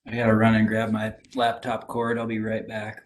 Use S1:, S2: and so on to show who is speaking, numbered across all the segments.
S1: I gotta run and grab my laptop cord. I'll be right back.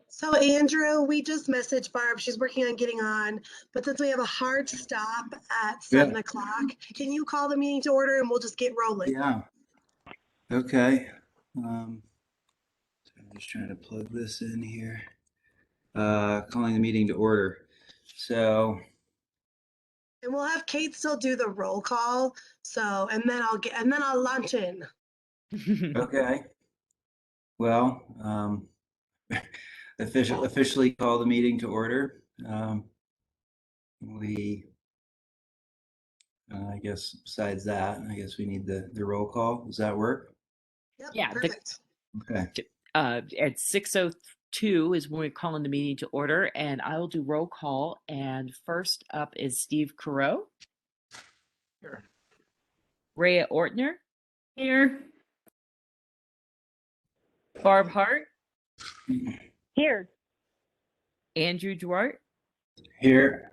S2: So Andrew, we just messaged Barb. She's working on getting on, but since we have a hard stop at 7 o'clock, can you call the meeting to order and we'll just get rolling?
S1: Yeah. Okay. So I'm just trying to plug this in here. Calling the meeting to order. So,
S2: And we'll have Kate still do the roll call. So, and then I'll launch in.
S1: okay. Well, officially call the meeting to order. I guess besides that, I guess we need the roll call. Does that work?
S2: Yep,
S3: Yeah,
S2: perfect.
S1: Okay.
S3: at 6:02 is when we're calling the meeting to order, and I will do roll call. And first up is Steve Carreau.
S4: Here.
S3: Rhea Ortner.
S5: Here.
S3: Barb Hart.
S5: Here.
S3: Andrew Duarte.
S1: Here.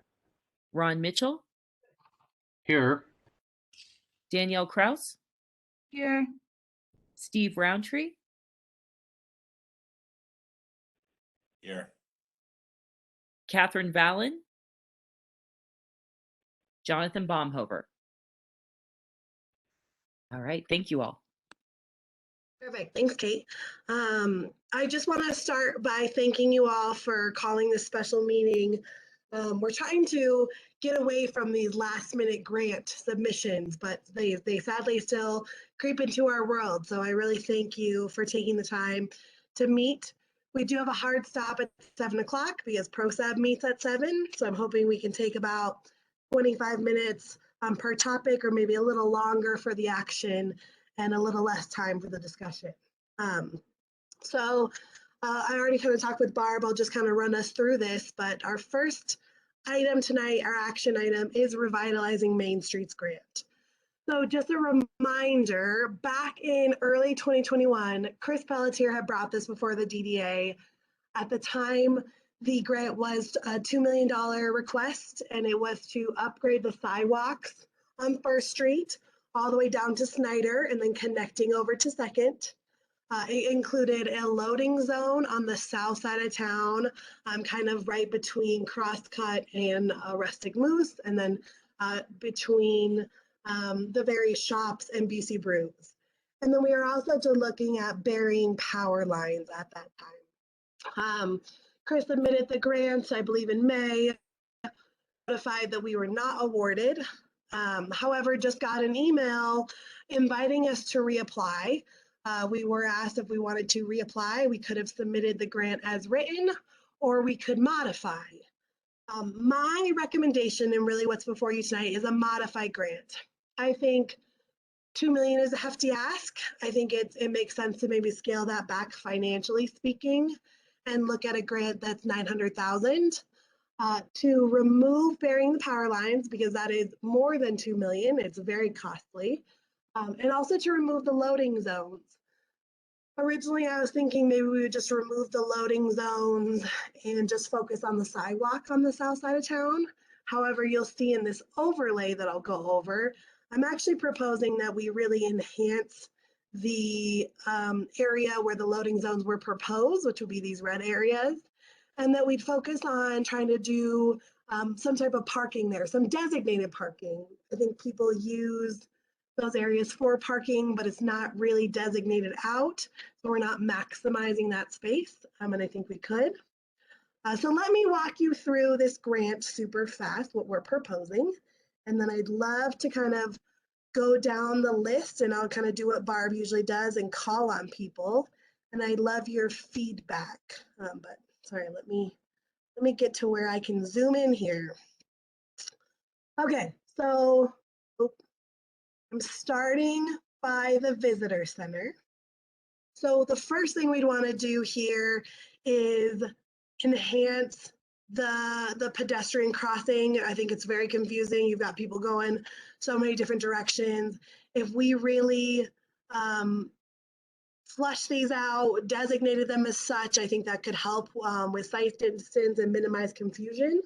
S3: Ron Mitchell.
S4: Here.
S3: Danielle Kraus.
S5: Here.
S3: Steve Roundtree.
S4: Here.
S3: Catherine Vallon. Jonathan Baumhover. All right, thank you all.
S2: Perfect. Thanks, Kate. I just want to start by thanking you all for calling this special meeting. We're trying to get away from these last minute grant submissions, but they sadly still creep into our world. So I really thank you for taking the time to meet. We do have a hard stop at 7 o'clock because ProSab meets at 7. So I'm hoping we can take about 25 minutes per topic, or maybe a little longer for the action and a little less time for the discussion. I already kind of talked with Barb. I'll just kind of run us through this, but our first item tonight, our action item, is Revitalizing Main Streets Grant. So just a reminder, back in early 2021, Chris Pelletier had brought this before the DDA. At the time, the grant was a $2 million request, and it was to upgrade the sidewalks on First Street all the way down to Snyder and then connecting over to Second. It included a loading zone on the south side of town, kind of right between Crosscut and Rustic Moose, and then between the various shops and BC Brews. And then we are also looking at burying power lines at that time. Chris submitted the grants, I believe, in May, notified that we were not awarded. However, just got an email inviting us to reapply. We were asked if we wanted to reapply. We could have submitted the grant as written, or we could modify. My recommendation, and really what's before you tonight, is a modified grant. I think 2 million is a hefty ask. I think it makes sense to maybe scale that back financially speaking and look at a grant that's 900,000 to remove burying the power lines, because that is more than 2 million. It's very costly. And also to remove the loading zones. Originally, I was thinking maybe we would just remove the loading zones and just focus on the sidewalk on the south side of town. However, you'll see in this overlay that I'll go over, I'm actually proposing that we really enhance the area where the loading zones were proposed, which would be these red areas, and that we'd focus on trying to do some type of parking there, some designated parking. I think people use those areas for parking, but it's not really designated out. So we're not maximizing that space, and I think we could. So let me walk you through this grant super fast, what we're proposing. And then I'd love to kind of go down the list, and I'll kind of do what Barb usually does and call on people. And I love your feedback. But sorry, let me get to where I can zoom in here. Okay, so I'm starting by the visitor center. So the first thing we'd want to do here is enhance the pedestrian crossing. I think it's very confusing. You've got people going so many different directions. If we really flush these out, designated them as such, I think that could help with site distance and minimize confusion.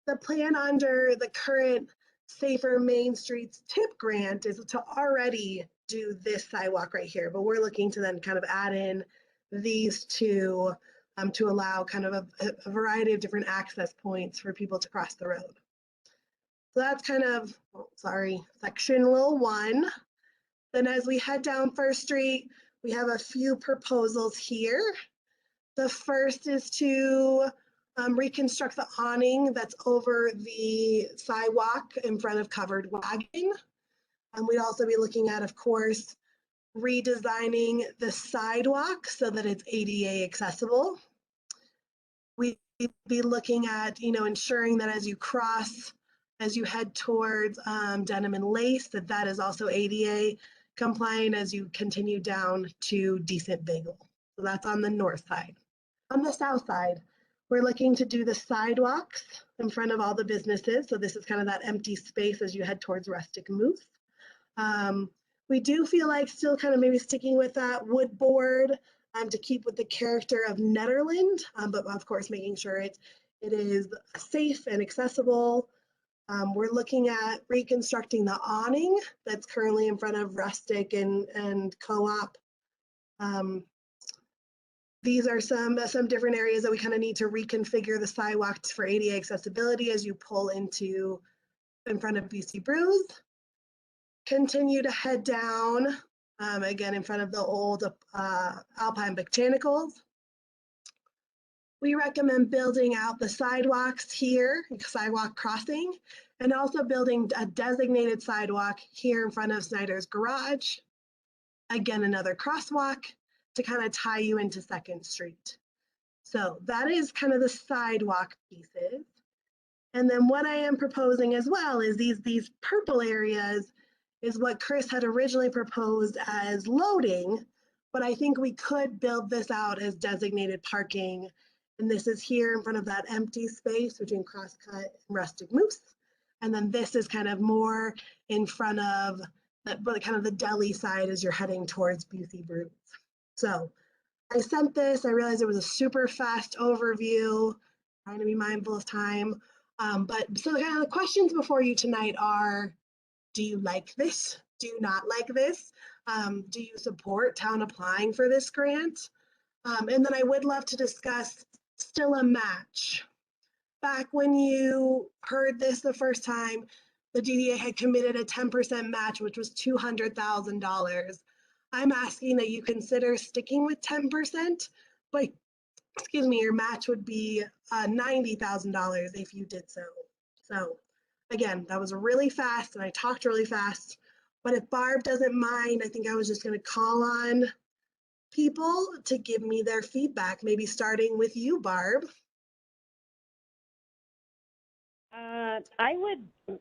S2: The plan under the current Safer Main Streets TIP grant is to already do this sidewalk right here, but we're looking to then kind of add in these two to allow kind of a variety of different access points for people to cross the road. So that's kind of, section little 1. Then as we head down First Street, we have a few proposals here. The first is to reconstruct the awning that's over the sidewalk in front of Covered Wagon. And we'd also be looking at, of course, redesigning the sidewalk so that it's ADA accessible. We'd be looking at, ensuring that as you cross, as you head towards Denim and Lace, that is also ADA compliant as you continue down to Decent Bagel. So that's on the north side. On the south side, we're looking to do the sidewalks in front of all the businesses. So this is kind of that empty space as you head towards Rustic Moose. We do feel like still kind of maybe sticking with that wood board to keep with the character of Nederland, but of course making sure it is safe and accessible. We're looking at reconstructing the awning that's currently in front of Rustic and Co-op. These are some different areas that we kind of need to reconfigure the sidewalks for ADA accessibility as you pull in front of BC Brews. Continue to head down, again, in front of the old Alpine Botanicals. We recommend building out the sidewalks here, sidewalk crossing, and also building a designated sidewalk here in front of Snyder's Garage. Again, another crosswalk to kind of tie you into 2nd Street. So that is kind of the sidewalk pieces. And then what I am proposing as well is these purple areas is what Chris had originally proposed as loading, but I think we could build this out as designated parking. And this is here in front of that empty space between Crosscut and Rustic Moose. And then this is kind of more in front of kind of the deli side as you're heading towards BC Brews. So I sent this, I realized it was a super fast overview, trying to be mindful of time. But so kind of the questions before you tonight are, do you like this? Do you not like this? Do you support town applying for this grant? And then I would love to discuss still a match. Back when you heard this the first time, the DDA had committed a 10% match, which was $200,000. I'm asking that you consider sticking with 10%, but excuse me, your match would be $90,000 if you did so. So again, that was really fast and I talked really fast, but if Barb doesn't mind, I think I was just gonna call on people to give me their feedback, maybe starting with you, Barb.
S5: I would,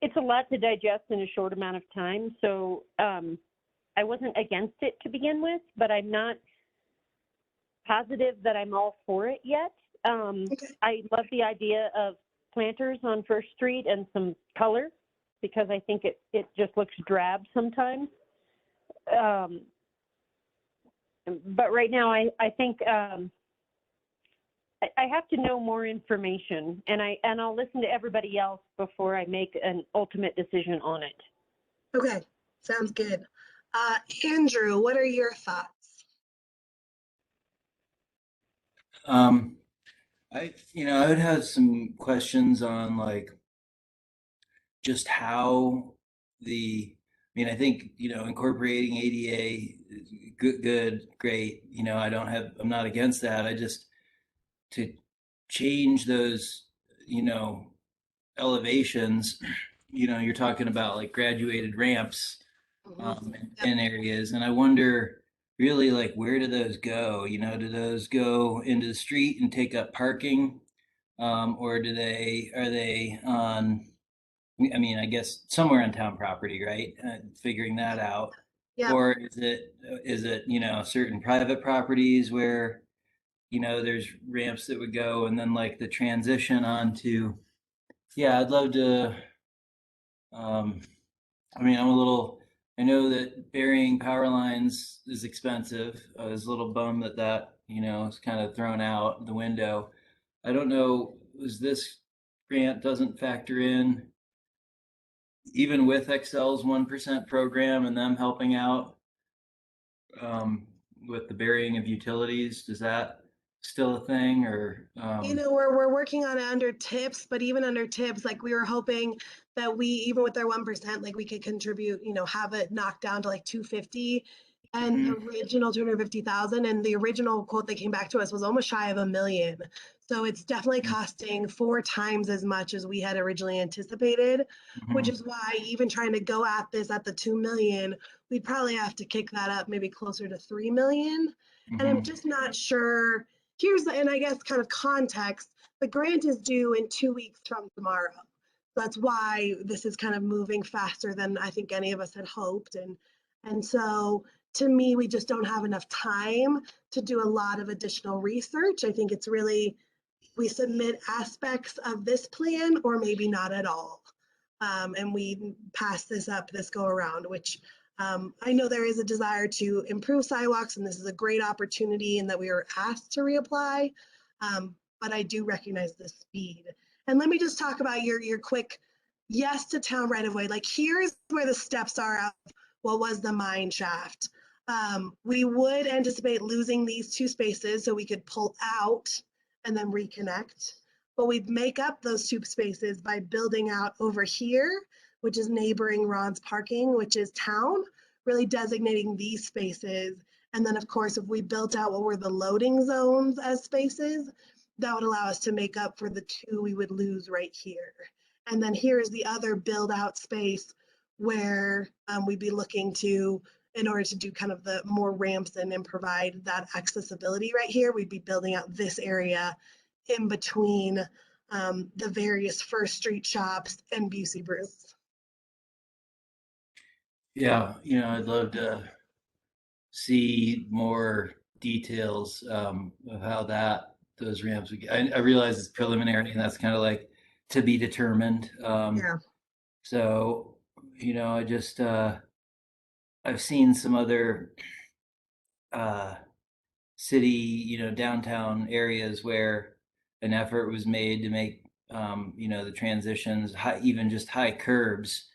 S5: it's a lot to digest in a short amount of time. So I wasn't against it to begin with, but I'm not positive that I'm all for it yet.
S2: Okay.
S5: I love the idea of planters on First Street and some color because I think it just looks drab sometimes. But right now, I think I have to know more information, and I'll listen to everybody else before I make an ultimate decision on it.
S2: Okay, sounds good. Andrew, what are your thoughts?
S1: I would have some questions on like just how I think, incorporating ADA, good, great. I'm not against that. I just, to change those, elevations, you're talking about like graduated ramps in areas. And I wonder really like, where do those go? Do those go into the street and take up parking? Or are they on, I guess somewhere on town property, right? Figuring that out.
S2: Yeah.
S1: Or is it, certain private properties where, there's ramps that would go, and then like the transition onto, yeah, I'd love to, I know that burying power lines is expensive. I was a little bummed that, is kind of thrown out the window. I don't know, this grant doesn't factor in, even with Excel's 1% program and them helping out with the burying of utilities. Is that still a thing, or?
S2: We're working on it under tips, but even under tips, like we were hoping that we, even with our 1%, like we could contribute, have it knocked down to like 250 and the original 250,000. And the original quote that came back to us was almost shy of $1 million. So it's definitely costing 4 times as much as we had originally anticipated, which is why even trying to go at this at the 2 million, we'd probably have to kick that up maybe closer to 3 million. And I'm just not sure. And I guess kind of context, the grant is due in 2 weeks from tomorrow. That's why this is kind of moving faster than I think any of us had hoped. And so to me, we just don't have enough time to do a lot of additional research. I think it's really, we submit aspects of this plan or maybe not at all. And we pass this up this go around, which I know there is a desire to improve sidewalks, and this is a great opportunity and that we were asked to reapply, but I do recognize the speed. And let me just talk about your quick yes to town right of way. Like here's where the steps are of what was the mine shaft. We would anticipate losing these 2 spaces so we could pull out and then reconnect, but we'd make up those 2 spaces by building out over here, which is neighboring Ron's parking, which is town, really designating these spaces. And then of course, if we built out what were the loading zones as spaces, that would allow us to make up for the 2 we would lose right here. And then here's the other build out space where we'd be looking to, in order to do kind of the more ramps and provide that accessibility right here, we'd be building out this area in between the various First Street shops and Busey Brews.
S1: Yeah, I'd love to see more details of how those ramps would get. I realize it's preliminary and that's kind of like to be determined.
S2: Yeah.
S1: So, I just I've seen some other city, downtown areas where an effort was made to make, the transitions high, even just high curbs,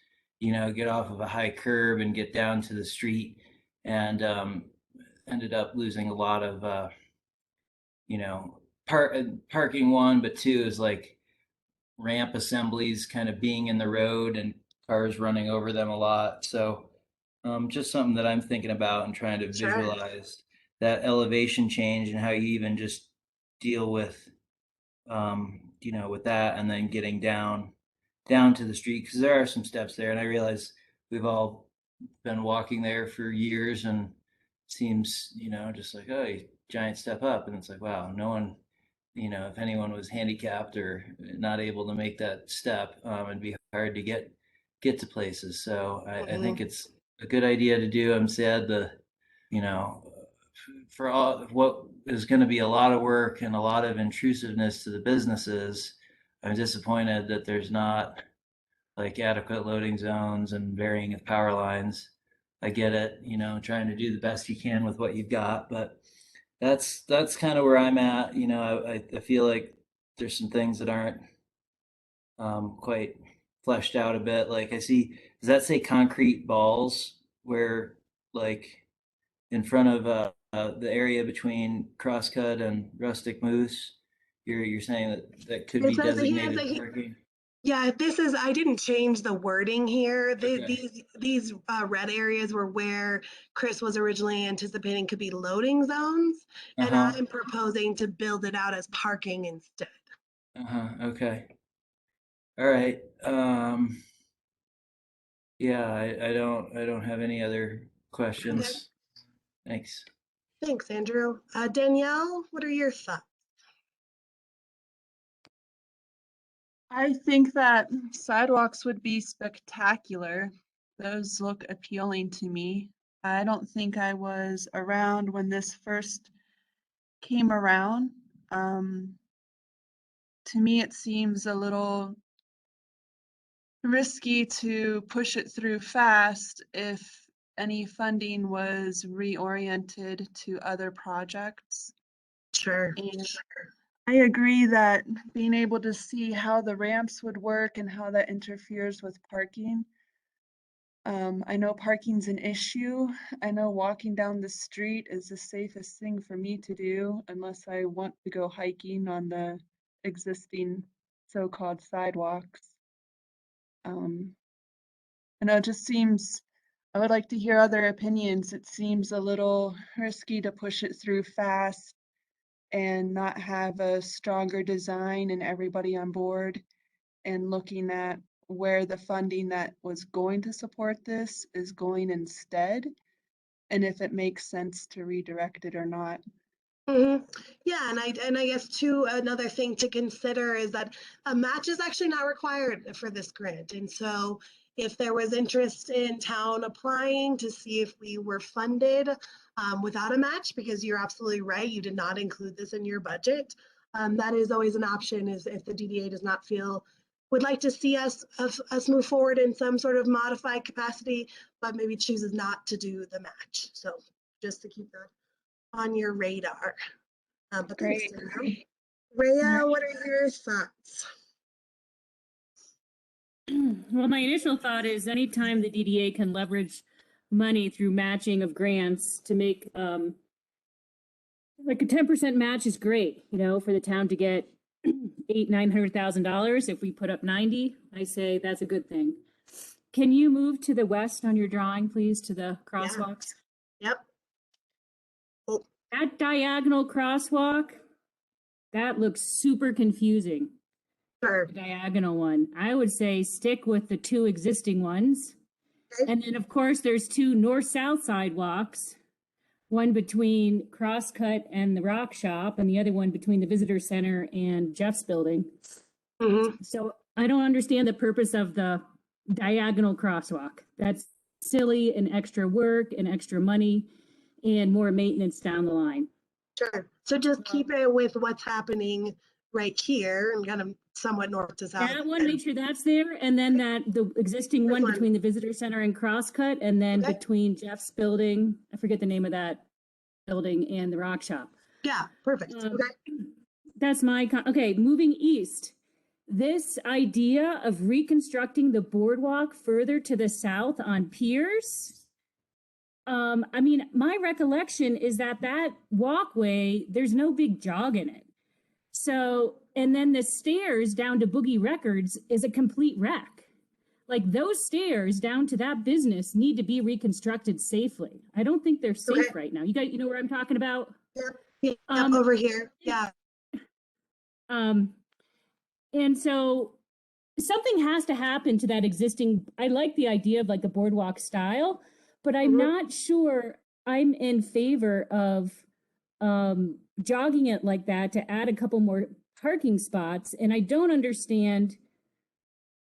S1: get off of a high curb and get down to the street, and ended up losing a lot of parking, one, but two is like ramp assemblies kind of being in the road and cars running over them a lot. So just something that I'm thinking about and trying to
S2: Sure.
S1: visualize that elevation change and how you even just deal with with that, and then getting down to the street, because there are some steps there, and I realize we've all been walking there for years, and it seems just like, oh, giant step up, and it's like, wow, no one, if anyone was handicapped or not able to make that step, it'd be hard to get to places. So I think it's a good idea to do. I'm sad you know for all what is going to be a lot of work and a lot of intrusiveness to the businesses. I'm disappointed that there's not like adequate loading zones and varying of power lines. I get it, trying to do the best you can with what you've got, but that's kind of where I'm at. I feel like there's some things that aren't quite fleshed out a bit. Like I see, does that say concrete balls where like in front of the area between Crosscut and Rustic Moose? You're saying that could
S2: It
S1: be
S2: says that he has
S1: designated parking?
S2: yeah, I didn't change the wording here.
S1: Okay.
S2: These red areas were where Chris was originally anticipating could be loading zones, and
S1: Uh-huh.
S2: I'm proposing to build it out as parking instead.
S1: Uh-huh. Okay. All right. Yeah, I don't have any other
S2: Okay,
S1: questions. Thanks.
S2: thanks, Andrew. Danielle, what are your thoughts?
S6: I think that sidewalks would be spectacular. Those look appealing to me. I don't think I was around when this first came around. To me, it seems a little risky to push it through fast if any funding was reoriented to other projects.
S2: Sure.
S6: And I agree that being able to see how the ramps would work and how that interferes with parking. I know parking's an issue. I know walking down the street is the safest thing for me to do unless I want to go hiking on the existing so-called sidewalks. I know it just seems, I would like to hear other opinions. It seems a little risky to push it through fast and not have a stronger design and everybody on board, and looking at where the funding that was going to support this is going instead, and if it makes sense to redirect it or not.
S2: Yeah, and I guess too, another thing to consider is that a match is actually not required for this grant. And so if there was interest in town applying to see if we were funded without a match, because you're absolutely right, you did not include this in your budget, that is always an option, is if the DDA does not feel would like to see us move forward in some sort of modified capacity, but maybe chooses not to do the match. So just to keep that on your radar. But thanks,
S6: Great.
S2: Danielle. Rhea, what are your thoughts?
S7: Well, my initial thought is anytime the DDA can leverage money through matching of grants to make like a 10% match is great, for the town to get $900,000. If we put up 90, I say that's a good thing. Can you move to the west on your drawing, please, to the crosswalks?
S2: Yep. Oh,
S7: That diagonal crosswalk, that looks super confusing.
S2: sure.
S7: The diagonal one. I would say stick with the two existing ones.
S2: Okay.
S7: And then, of course, there's two north-south sidewalks, one between Crosscut and the Rock Shop, and the other one between the Visitor Center and Jeff's building. So I don't understand the purpose of the diagonal crosswalk. That's silly and extra work and extra money and more maintenance down the line.
S2: Sure. So just keep it with what's happening right here and kind of somewhat north to south.
S7: That one, make sure that's there, and then the existing one
S2: one.
S7: between the Visitor Center and Crosscut, and then
S2: Okay.
S7: between Jeff's building, I forget the name of that building, and the Rock Shop.
S2: Yeah, perfect. Okay.
S7: That's my, okay, moving east. this idea of reconstructing the boardwalk further to the south on piers. I mean, my recollection is that that walkway, there's no big jog in it. So, and then the stairs down to Boogie Records is a complete wreck. Like those stairs down to that business need to be reconstructed safely. I don't think they're safe
S2: Okay.
S7: right now. You know where I'm talking about?
S2: Yep,
S7: Um,
S2: over here. Yeah.
S7: And so something has to happen to that existing. I like the idea of like a boardwalk style, but I'm not sure I'm in favor of jogging it like that to add a couple more parking spots. And I don't understand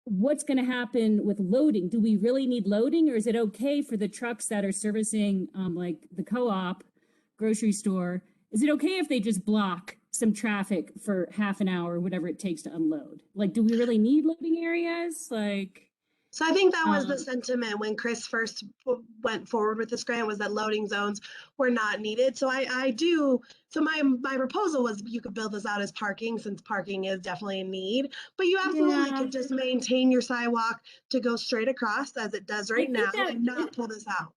S7: what's going to happen with loading. Do we really need loading, or is it okay for the trucks that are servicing like the co-op grocery store? Is it okay if they just block some traffic for half an hour, whatever it takes to unload? Like, do we really need loading areas? Like,
S2: So I think that was the
S7: Um,
S2: sentiment when Chris first went forward with this grant, was that loading zones were not needed. So I do, so my proposal was you could build this out as parking, since parking is definitely a need, but you absolutely
S7: Yeah.
S2: could just maintain your sidewalk to go straight across as it does right
S7: think
S2: now
S7: that
S2: and not pull this out.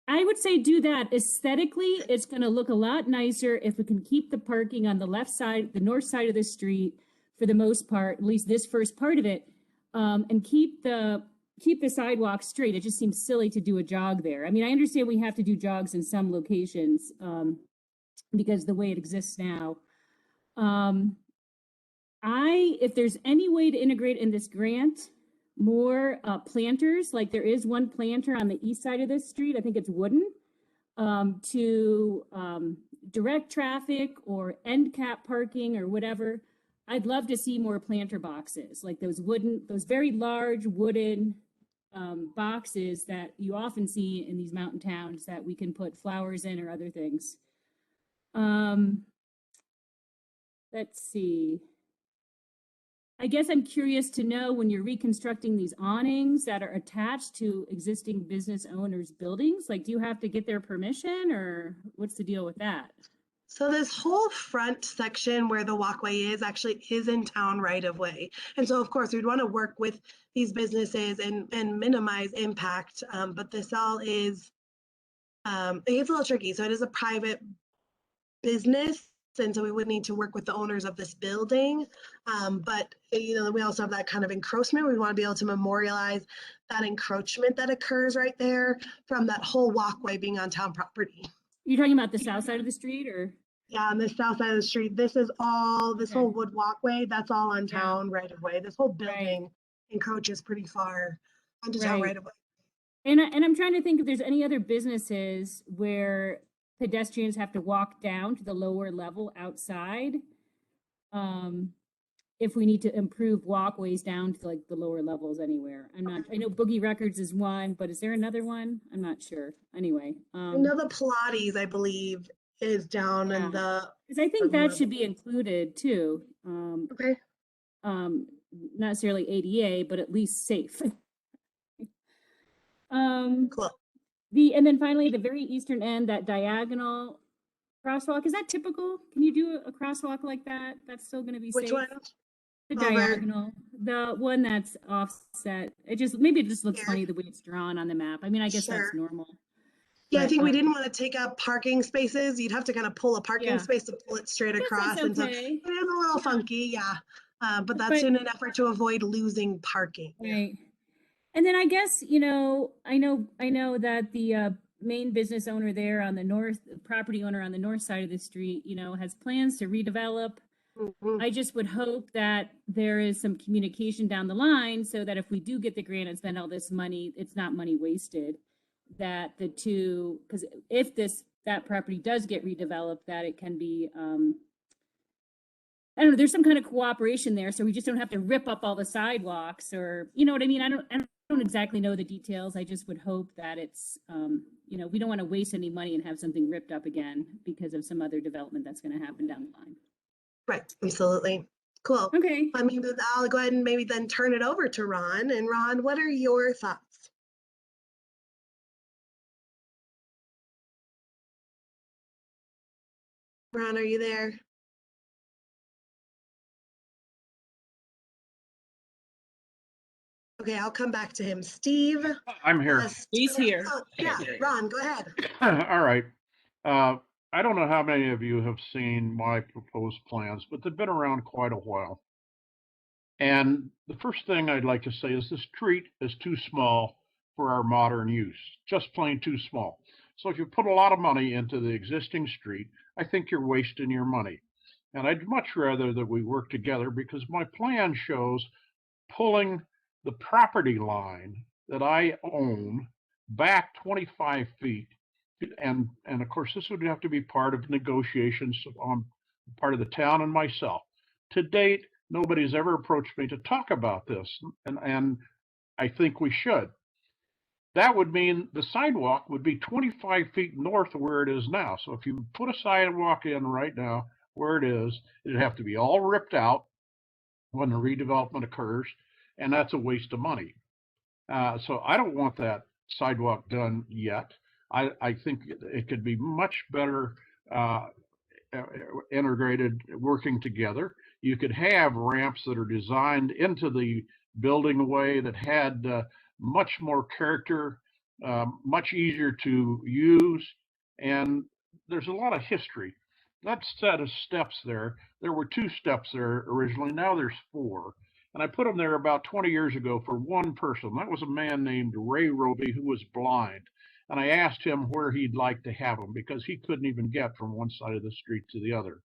S7: I would say do that. Aesthetically, it's going to look a lot nicer if we can keep the parking on the left side, the north side of the street, for the most part, at least this first part of it, and keep the sidewalk straight. It just seems silly to do a jog there. I mean, I understand we have to do jogs in some locations because the way it exists now. If there's any way to integrate in this grant more planters, like there is one planter on the east side of this street, I think it's wooden, to direct traffic or end cap parking or whatever. I'd love to see more planter boxes, like those very large wooden boxes that you often see in these mountain towns that we can put flowers in or other things. Let's see. I guess I'm curious to know, when you're reconstructing these awnings that are attached to existing business owners' buildings, like, do you have to get their permission, or what's the deal with that?
S2: So this whole front section where the walkway is actually is in town right of way. And so of course we'd want to work with these businesses and minimize impact. But this all is, it gets a little tricky. So it is a private business. And so we would need to work with the owners of this building. But we also have that kind of encroachment. We want to be able to memorialize that encroachment that occurs right there from that whole walkway being on town property.
S7: You're talking about the south side of the street, or?
S2: Yeah, on the south side of the street, this is all, this
S7: Okay.
S2: whole wood walkway, that's all on
S7: Yeah.
S2: town right of way. This whole
S7: Right.
S2: building encroaches pretty far onto town
S7: Right.
S2: right of way.
S7: And I'm trying to think if there's any other businesses where pedestrians have to walk down to the lower level outside. If we need to improve walkways down to like the lower levels anywhere. I know Boogie Records is one, but is there another one? I'm not sure. Anyway.
S2: I know the Pilates, I believe, is down in the.
S7: Because I think that should be included too.
S2: Okay.
S7: Not necessarily ADA, but at least safe.
S2: Cool.
S7: And then finally, the very eastern end, that diagonal crosswalk, is that typical? Can you do a crosswalk like that? That's still going to be
S2: Which
S7: safe?
S2: one?
S7: The
S2: Over.
S7: diagonal, the one that's offset. Maybe it just looks
S2: Here.
S7: funny the way it's drawn on the map. I mean, I guess that's
S2: Sure.
S7: normal.
S2: Yeah, I
S7: But,
S2: think we didn't want to take up parking spaces. You'd have to kind of pull a parking
S7: Yeah.
S2: space to pull it straight
S7: I guess
S2: across.
S7: that's
S2: And so
S7: okay.
S2: it is a little funky, yeah. But that's
S7: But-
S2: in an effort to avoid losing parking.
S7: Right. And then I guess, I know that the main business owner there on the north, property owner on the north side of the street, has plans to redevelop.
S2: Mhm.
S7: I just would hope that there is some communication down the line so that if we do get the grant and spend all this money, it's not money wasted. That the two, because if that property does get redeveloped, that it can be, I don't know, there's some kind of cooperation there, so we just don't have to rip up all the sidewalks, or, you know what I mean? I don't exactly know the details. I just would hope that it's, we don't want to waste any money and have something ripped up again because of some other development that's going to happen down the line.
S2: Right, absolutely. Cool.
S7: Okay.
S2: I'll go ahead and maybe then turn it over to Ron. And Ron, what are your thoughts? Ron, are you there? Okay, I'll come back to him. Steve?
S4: I'm here.
S3: He's here.
S2: Oh, yeah, Ron, go ahead.
S4: All right. I don't know how many of you have seen my proposed plans, but they've been around quite a while. And the first thing I'd like to say is the street is too small for our modern use, just plain too small. So if you put a lot of money into the existing street, I think you're wasting your money. And I'd much rather that we work together because my plan shows pulling the property line that I own back 25 feet. And of course, this would have to be part of negotiations on part of the town and myself. To date, nobody's ever approached me to talk about this, and I think we should. That would mean the sidewalk would be 25 feet north of where it is now. So if you put a sidewalk in right now where it is, it'd have to be all ripped out when the redevelopment occurs, and that's a waste of money. So I don't want that sidewalk done yet. I think it could be much better integrated, working together. You could have ramps that are designed into the building way that had much more character, much easier to use, and there's a lot of history. That set of steps there were 2 steps there originally, now there's 4. And I put them there about 20 years ago for one person. That was a man named Ray Roby, who was blind. And I asked him where he'd like to have them because he couldn't even get from one side of the street to the other.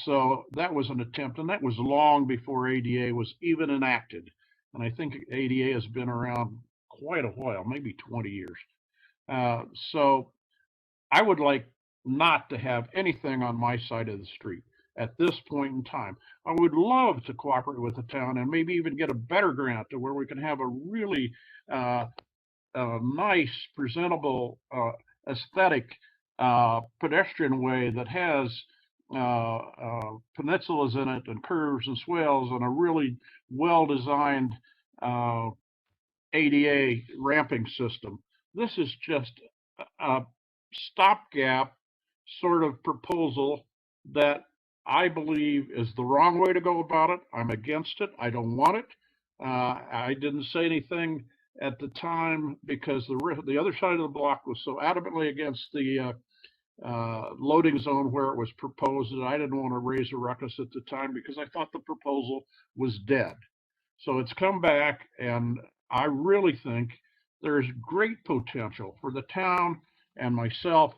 S4: So that was an attempt, and that was long before ADA was even enacted. And I think ADA has been around quite a while, maybe 20 years. So I would like not to have anything on my side of the street at this point in time. I would love to cooperate with the town and maybe even get a better grant to where we can have a really nice, presentable, aesthetic pedestrian way that has peninsulas in it and curves and swales and a really well-designed ADA ramping system. This is just a stopgap sort of proposal that I believe is the wrong way to go about it. I'm against it. I don't want it. I didn't say anything at the time because the other side of the block was so adamantly against the loading zone where it was proposed that I didn't want to raise a ruckus at the time because I thought the proposal was dead. So it's come back, and I really think there's great potential for the town and myself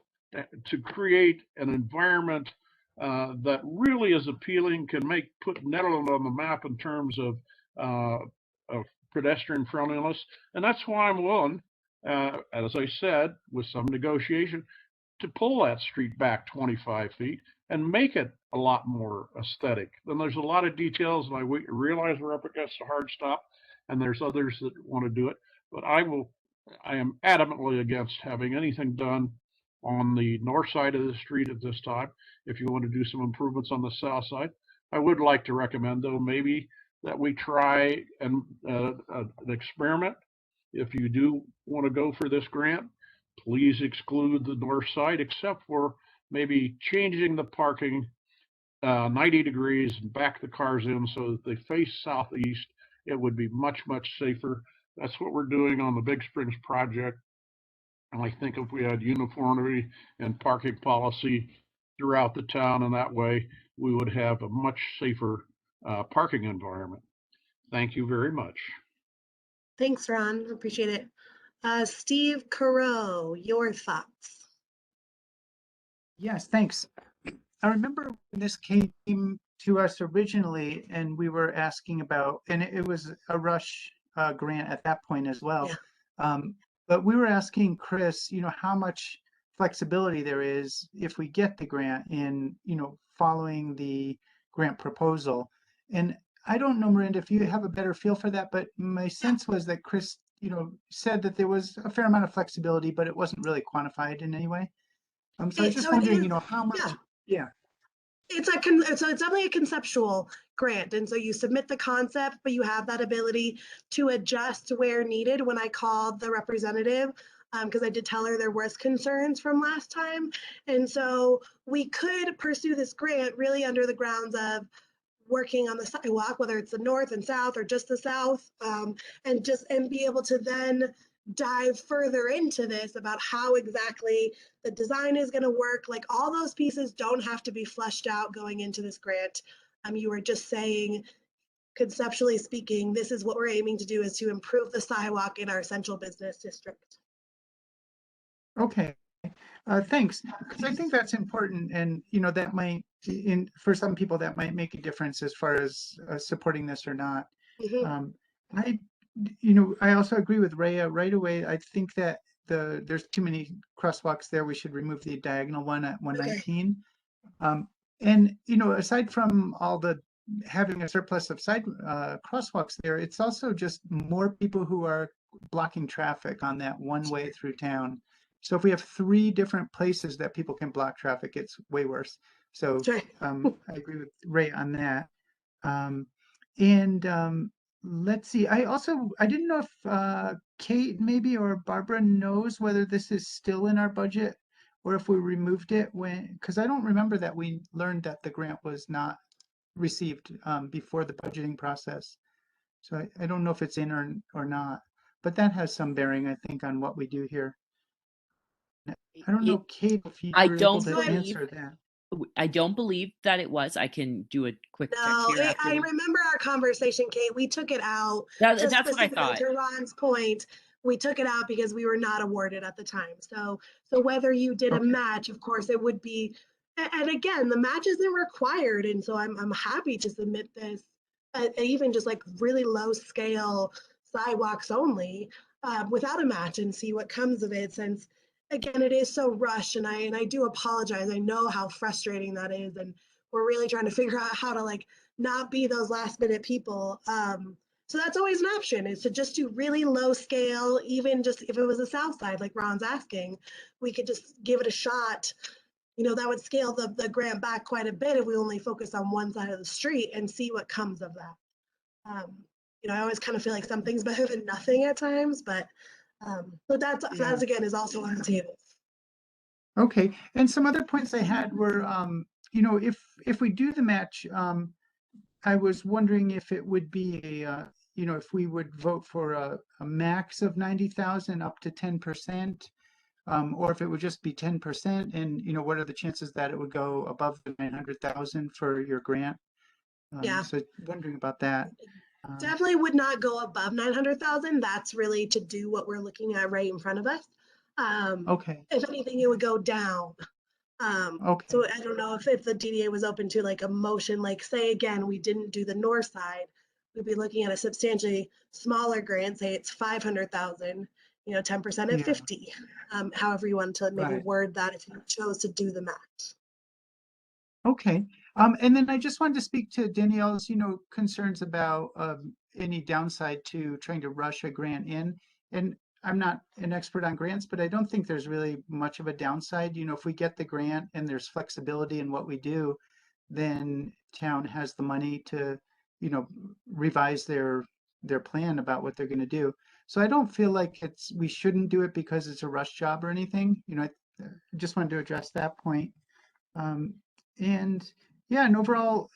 S4: to create an environment that really is appealing, can put Nederland on the map in terms of pedestrian friendliness. And that's why I'm willing, as I said, with some negotiation, to pull that street back 25 feet and make it a lot more aesthetic. Then there's a lot of details, and I realize we're up against a hard stop, and there's others that want to do it. But I am adamantly against having anything done on the north side of the street at this time. If you want to do some improvements on the south side, I would like to recommend, though, maybe that we try an experiment. If you do want to go for this grant, please exclude the north side, except for maybe changing the parking 90 degrees and back the cars in so that they face southeast. It would be much, much safer. That's what we're doing on the Big Springs project. And I think if we had uniformity and parking policy throughout the town in that way, we would have a much safer parking environment. Thank you very much.
S2: Thanks, Ron. Appreciate it. Steve Carew, your thoughts?
S8: Yes, thanks. I remember when this came to us originally, and we were asking about, and it was a rush grant at that point as well.
S2: Yeah.
S8: But we were asking Chris, how much flexibility there is if we get the grant in, following the grant proposal. And I don't know, Miranda, if you have a better feel for that, but my sense was that Chris, said that there was a fair amount of flexibility, but it wasn't really quantified in any way. So I was just wondering, how much? Yeah.
S2: It's definitely a conceptual grant, and so you submit the concept, but you have that ability to adjust where needed. When I called the representative, because I did tell her there was concerns from last time, and so we could pursue this grant really under the grounds of working on the sidewalk, whether it's the north and south or just the south, and be able to then dive further into this about how exactly the design is going to work. Like all those pieces don't have to be fleshed out going into this grant. You were just saying, conceptually speaking, this is what we're aiming to do, is to improve the sidewalk in our central business district.
S8: Okay, thanks. Because I think that's important, and that might, for some people, that might make a difference as far as supporting this or not.
S2: Mhm.
S8: I, I also agree with Rhea right away. I think that there's too many crosswalks there. We should remove the diagonal one at 119. And aside from all the having a surplus of side crosswalks there, it's also just more people who are blocking traffic on that one way through town. So if we have 3 different places that people can block traffic, it's way worse. So
S2: Sure.
S8: I agree with Ray on that. And let's see. I didn't know if Kate maybe or Barbara knows whether this is still in our budget or if we removed it because I don't remember that we learned that the grant was not received before the budgeting process. So I don't know if it's in or not, but that has some bearing, I think, on what we do here. I don't know, Kate, if you
S3: I
S8: were able
S3: don't
S8: to
S3: believe
S8: answer that.
S3: I don't believe that it was. I can do a quick check
S2: No,
S3: here.
S2: I remember our conversation, Kate. We took it out.
S3: That's
S2: Just
S3: what I
S2: specifically
S3: thought.
S2: to Ron's point, we took it out because we were not awarded at the time. So whether you did a
S8: Okay.
S2: match, of course, it would be. And again, the match isn't required, and so I'm happy to submit this, even just like really low scale sidewalks only, without a match, and see what comes of it. Since again, it is so rushed, and I do apologize. I know how frustrating that is, and we're really trying to figure out how to like not be those last minute people. So that's always an option, is to just do really low scale, even just if it was the south side, like Ron's asking, we could just give it a shot. That would scale the grant back quite a bit if we only focus on one side of the street and see what comes of that. I always kind of feel like something's better than nothing at times, but that's again is also on the table.
S8: Okay, and some other points I had were, if we do the match, I was wondering if it would be if we would vote for a max of 90,000 up to 10%, or if it would just be 10%, and what are the chances that it would go above the 900,000 for your grant?
S2: Yeah.
S8: So wondering about that.
S2: Definitely would not go above 900,000. That's really to do what we're looking at right in front of us.
S8: Okay.
S2: If anything, it would go down.
S8: Okay.
S2: So I don't know if the DDA was open to like a motion, like say again, we didn't do the north side, we'd be looking at a substantially smaller grant, say it's 500,000, 10% at
S8: Yeah.
S2: 50. However you want to maybe
S8: Right.
S2: word that if you chose to do the match.
S8: Okay. And then I just wanted to speak to Danielle's, concerns about any downside to trying to rush a grant in. And I'm not an expert on grants, but I don't think there's really much of a downside. If we get the grant and there's flexibility in what we do, then town has the money to, revise their plan about what they're going to do. So I don't feel like we shouldn't do it because it's a rush job or anything. I just wanted to address that point. And yeah, and overall,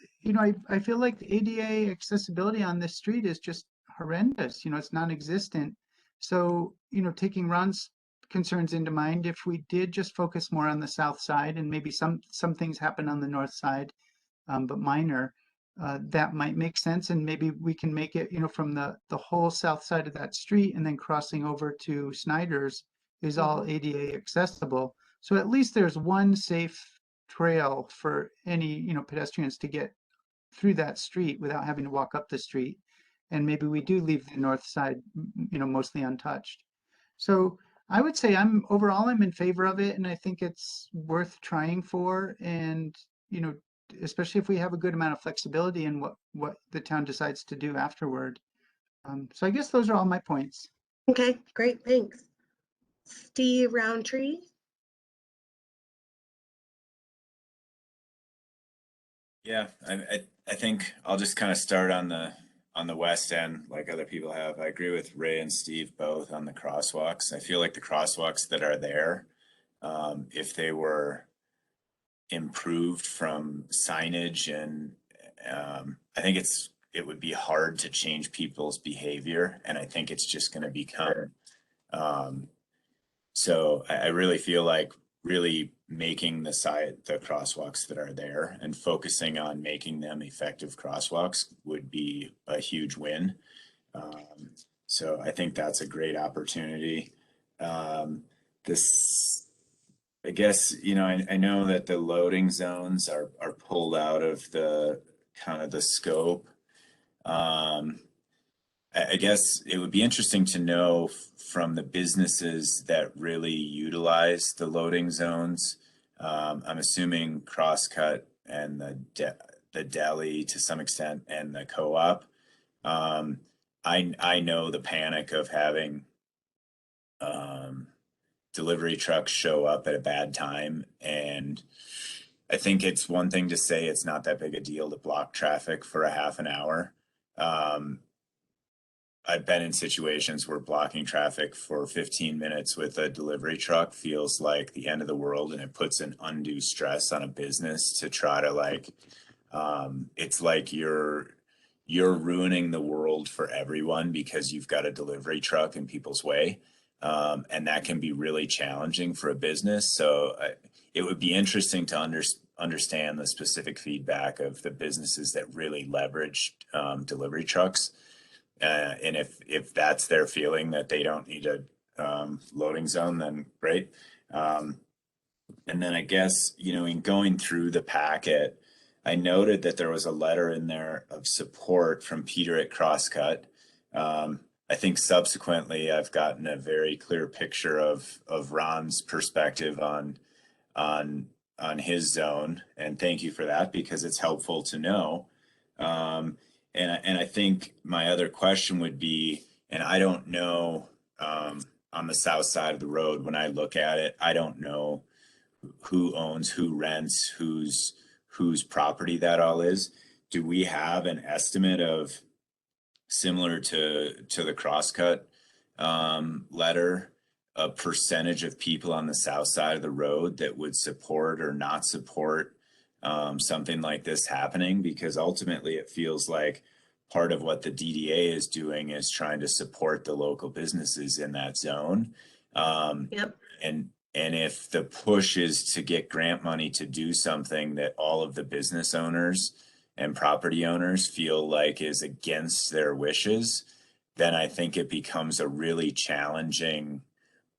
S8: I feel like the ADA accessibility on this street is just horrendous. It's non-existent. So, taking Ron's concerns into mind, if we did just focus more on the south side and maybe some things happen on the north side, but minor, that might make sense. And maybe we can make it, from the whole south side of that street and then crossing over to Snyder's is all ADA accessible. So at least there's one safe trail for any pedestrians to get through that street without having to walk up the street, and maybe we do leave the north side mostly untouched. So I would say I'm in favor of it, and I think it's worth trying for, and especially if we have a good amount of flexibility in what the town decides to do afterward. So I guess those are all my points.
S2: Okay, great, thanks. Steve Roundtree.
S9: Yeah, I think I'll just kind of start on the west end, like other people have. I agree with Ray and Steve both on the crosswalks. I feel like the crosswalks that are there, if they were improved from signage and I think it would be hard to change people's behavior, and I think it's just going to become. So I really feel like really making the crosswalks that are there and focusing on making them effective crosswalks would be a huge win. So I think that's a great opportunity. This, I guess, I know that the loading zones are pulled out of the kind of the scope. I guess it would be interesting to know from the businesses that really utilize the loading zones. I'm assuming Crosscut and the deli to some extent and the co-op. I know the panic of having delivery trucks show up at a bad time, and I think it's one thing to say it's not that big a deal to block traffic for a half an hour. I've been in situations where blocking traffic for 15 minutes with a delivery truck feels like the end of the world, and it puts an undue stress on a business to try to it's like you're ruining the world for everyone because you've got a delivery truck in people's way. And that can be really challenging for a business. So it would be interesting to understand the specific feedback of the businesses that really leverage delivery trucks. And if that's their feeling that they don't need a loading zone, then great. And then I guess, in going through the packet, I noted that there was a letter in there of support from Peter at Crosscut. I think subsequently I've gotten a very clear picture of Ron's perspective on his zone, and thank you for that because it's helpful to know. And I think my other question would be, and I don't know, on the south side of the road, when I look at it, I don't know who owns, who rents, whose property that all is. Do we have an estimate of, similar to the Crosscut letter, a percentage of people on the south side of the road that would support or not support something like this happening? Because ultimately it feels like part of what the DDA is doing is trying to support the local businesses in that zone.
S2: Yep.
S9: And if the push is to get grant money to do something that all of the business owners and property owners feel like is against their wishes, then I think it becomes a really challenging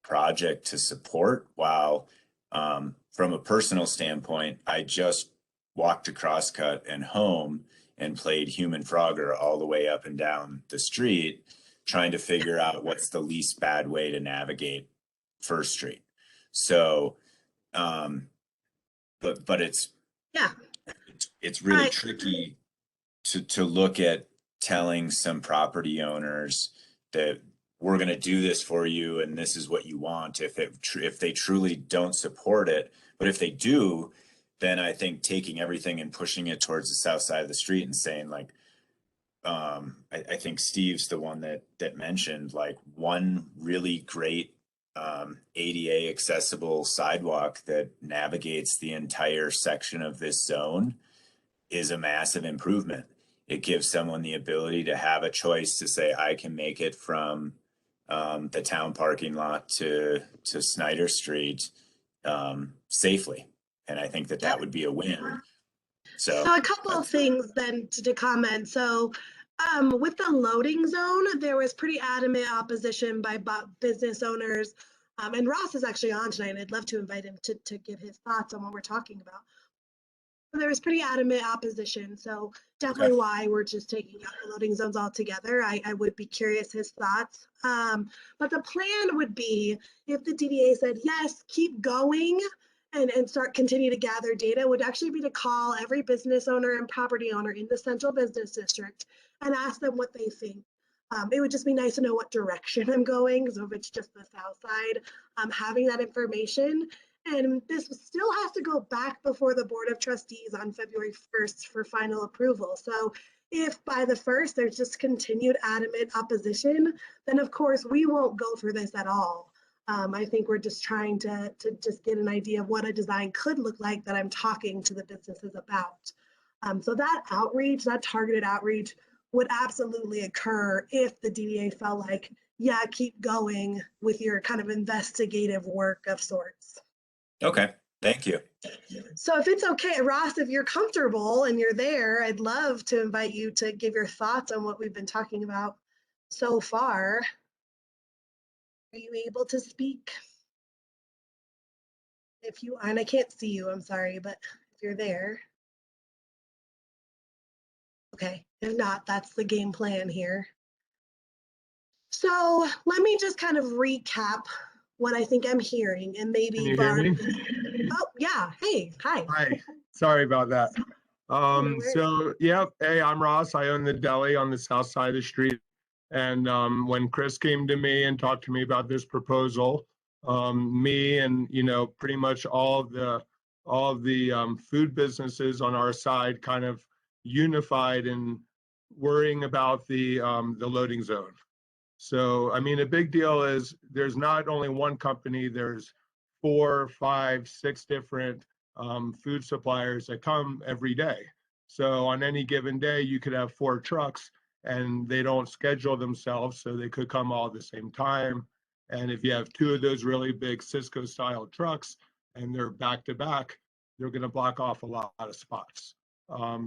S9: project to support. While from a personal standpoint, I just walked to Crosscut and home and played Human Frogger all the way up and down the street, trying to figure out what's the least bad way to navigate First Street. So, but it's really tricky to look at telling some property owners that we're going to do this for you and this is what you want if they truly don't support it. But if they do, then I think taking everything and pushing it towards the south side of the street and saying I think Steve's the one that mentioned one really great ADA accessible sidewalk that navigates the entire section of this zone is a massive improvement. It gives someone the ability to have a choice to say, I can make it from the town parking lot to Snyder Street safely. And I think that would be a win. So
S2: a couple of things then to comment. So with the loading zone, there was pretty adamant opposition by business owners. And Ross is actually on tonight, and I'd love to invite him to give his thoughts on what we're talking about. There was pretty adamant opposition, so definitely why we're just taking out the loading zones altogether. I would be curious his thoughts. But the plan would be, if the DDA said, yes, keep going and continue to gather data, would actually be to call every business owner and property owner in the central business district and ask them what they think. It would just be nice to know what direction I'm going. So if it's just the south side, having that information. And this still has to go back before the Board of Trustees on February 1st for final approval. So if by the 1st there's just continued adamant opposition, then of course we won't go for this at all. I think we're just trying to just get an idea of what a design could look like that I'm talking to the businesses about. So that outreach, that targeted outreach would absolutely occur if the DDA felt like, yeah, keep going with your kind of investigative work of sorts.
S9: Okay, thank you.
S2: So if it's okay, Ross, if you're comfortable and you're there, I'd love to invite you to give your thoughts on what we've been talking about so far. Are you able to speak? If you are, and I can't see you, I'm sorry, but if you're there. Okay, if not, that's the game plan here. So let me just kind of recap what I think I'm hearing, and maybe
S10: Can you hear me?
S2: Oh yeah, hey, hi.
S10: Hi, sorry about that.
S2: worries.
S10: So yeah, hey, I'm Ross. I own the deli on the south side of the street. And when Chris came to me and talked to me about this proposal, me and pretty much all of the food businesses on our side kind of unified in worrying about the loading zone. So I mean, a big deal is there's not only one company, there's 4, 5, 6 different food suppliers that come every day. So on any given day, you could have 4 trucks and they don't schedule themselves, so they could come all at the same time. And if you have 2 of those really big Cisco style trucks and they're back to back, they're going to block off a lot of spots.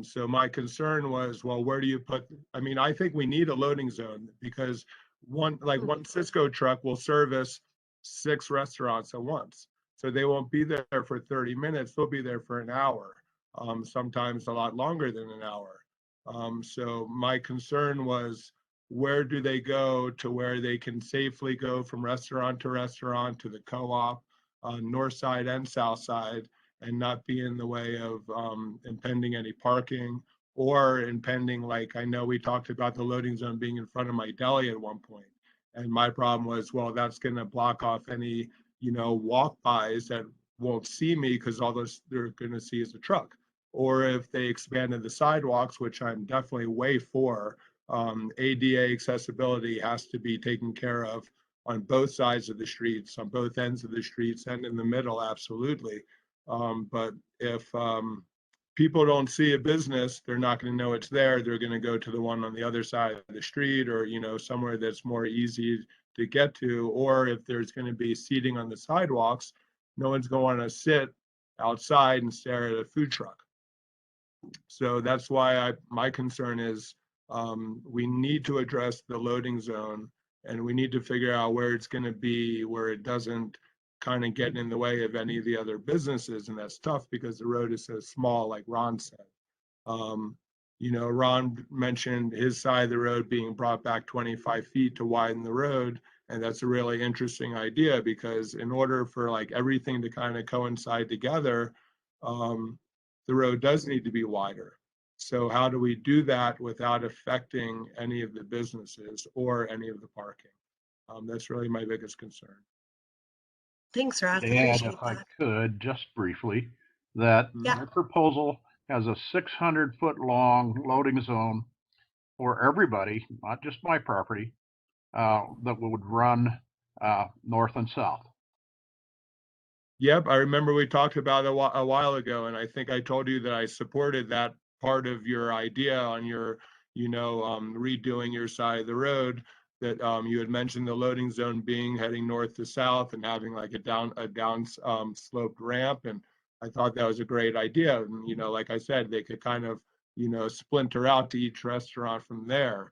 S10: So my concern was, well, where do you put, I mean, I think we need a loading zone because one Cisco truck will service 6 restaurants at once. So they won't be there for 30 minutes, they'll be there for an hour, sometimes a lot longer than an hour. So my concern was, where do they go to where they can safely go from restaurant to restaurant to the co-op, north side and south side, and not be in the way of impending any parking or impending, like I know we talked about the loading zone being in front of my deli at one point. And my problem was, well, that's going to block off any, walk-bys that won't see me because all they're going to see is a truck. Or if they expanded the sidewalks, which I'm definitely way for, ADA accessibility has to be taken care of on both sides of the streets, on both ends of the streets and in the middle, absolutely. But if people don't see a business, they're not going to know it's there. They're going to go to the one on the other side of the street, or somewhere that's more easy to get to. Or if there's going to be seating on the sidewalks, no one's going to want to sit outside and stare at a food truck. So that's why my concern is we need to address the loading zone, and we need to figure out where it's going to be, where it doesn't kind of get in the way of any of the other businesses. And that's tough because the road is so small, like Ron said. Ron mentioned his side of the road being brought back 25 feet to widen the road. And that's a really interesting idea, because in order for like everything to kind of coincide together, the road does need to be wider. So how do we do that without affecting any of the businesses or any of the parking? That's really my biggest concern.
S2: Thanks, Ross.
S4: Add, if I could, just briefly, that my proposal has a 600-foot long loading zone for everybody, not just my property, that would run north and south.
S10: Yep, I remember we talked about it a while ago, and I think I told you that I supported that part of your idea on your, redoing your side of the road. That you had mentioned the loading zone being heading north to south and having like a down sloped ramp, and I thought that was a great idea. And like I said, they could kind of splinter out to each restaurant from there.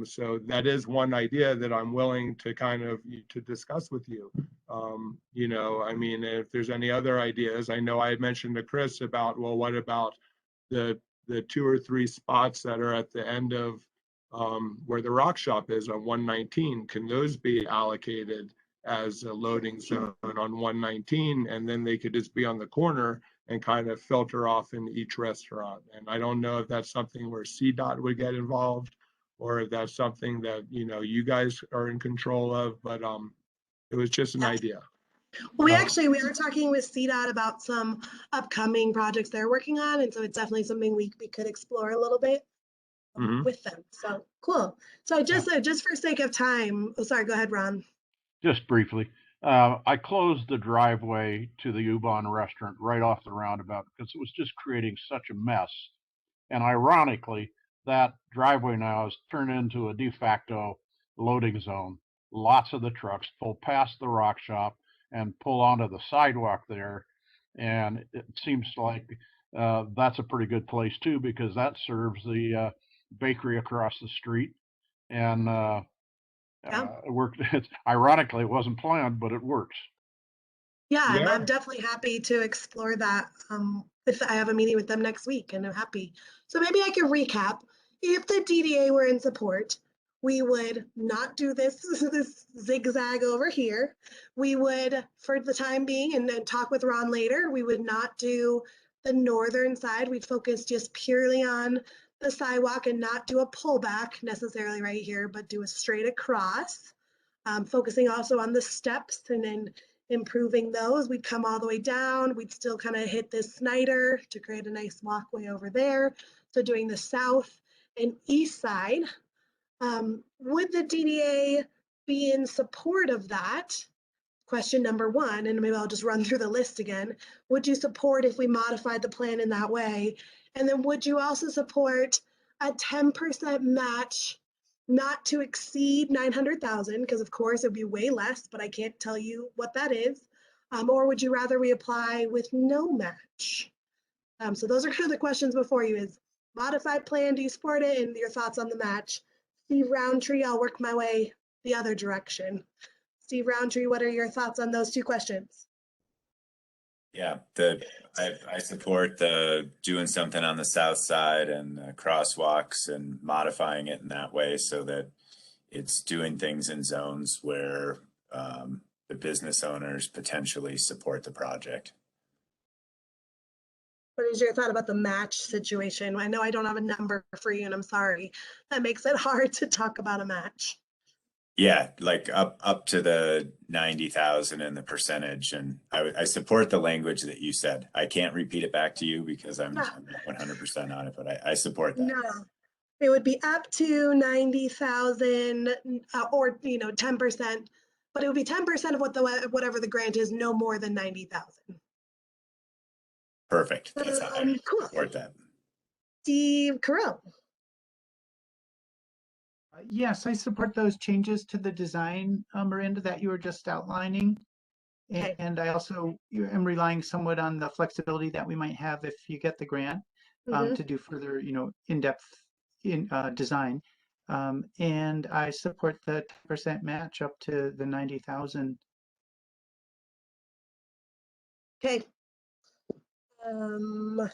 S10: So that is one idea that I'm willing to kind of to discuss with you. I mean, if there's any other ideas, I know I had mentioned to Chris about, well, what about the 2 or 3 spots that are at the end of where the rock shop is on 119? Can those be allocated as a loading zone on 119, and then they could just be on the corner and kind of filter off in each restaurant? And I don't know if that's something where CDOT would get involved, or if that's something that you guys are in control of, but it was just an idea.
S2: Well, we are talking with CDOT about some upcoming projects they're working on, and so it's definitely something we could explore a little bit with them. So cool. So just for sake of time, oh, sorry, go ahead, Ron.
S4: Just briefly, I closed the driveway to the U-Bahn restaurant right off the roundabout because it was just creating such a mess And ironically, that driveway now is turned into a de facto loading zone. Lots of the trucks pull past the rock shop and pull onto the sidewalk there. And it seems like that's a pretty good place too, because that serves the bakery across the street. And it worked. Ironically, it wasn't planned, but it works.
S2: Yeah,
S10: Yeah.
S2: I'm definitely happy to explore that. If I have a meeting with them next week, and I'm happy. So maybe I can recap. If the DDA were in support, we would not do this zigzag over here. We would, for the time being, and then talk with Ron later, we would not do the northern side. We'd focus just purely on the sidewalk and not do a pullback necessarily right here, but do a straight across. Focusing also on the steps and then improving those. We'd come all the way down. We'd still kind of hit this Snyder to create a nice walkway over there. So doing the south and east side. Would the DDA be in support of that? Question number one, and maybe I'll just run through the list again. Would you support if we modified the plan in that way? And then would you also support a 10% match not to exceed 900,000, because of course it'd be way less, but I can't tell you what that is. Or would you rather we apply with no match? So those are kind of the questions before you: is modified plan, do you support it, and your thoughts on the match? Steve Roundtree, I'll work my way the other direction. Steve Roundtree, what are your thoughts on those two questions?
S9: Yeah, I support the doing something on the south side and crosswalks and modifying it in that way so that it's doing things in zones where the business owners potentially support the project.
S2: What is your thought about the match situation? I know I don't have a number for you, and I'm sorry. That makes it hard to talk about a match.
S9: Yeah, like up to the 90,000 and the percentage, and I support the language that you said. I can't repeat it back to you because I'm not 100% on it, but I support that.
S2: No, it would be up to 90,000 or 10%, but it would be 10% of whatever the grant is, no more than 90,000.
S9: Perfect. That's how I
S2: Cool.
S9: support that.
S2: Steve Carell.
S8: Yes, I support those changes to the design, Miranda, that you were just outlining.
S2: Okay.
S8: And I also am relying somewhat on the flexibility that we might have if you get the grant to do further, in-depth design. And I support the 10% match up to the 90,000.
S2: Okay. Ron.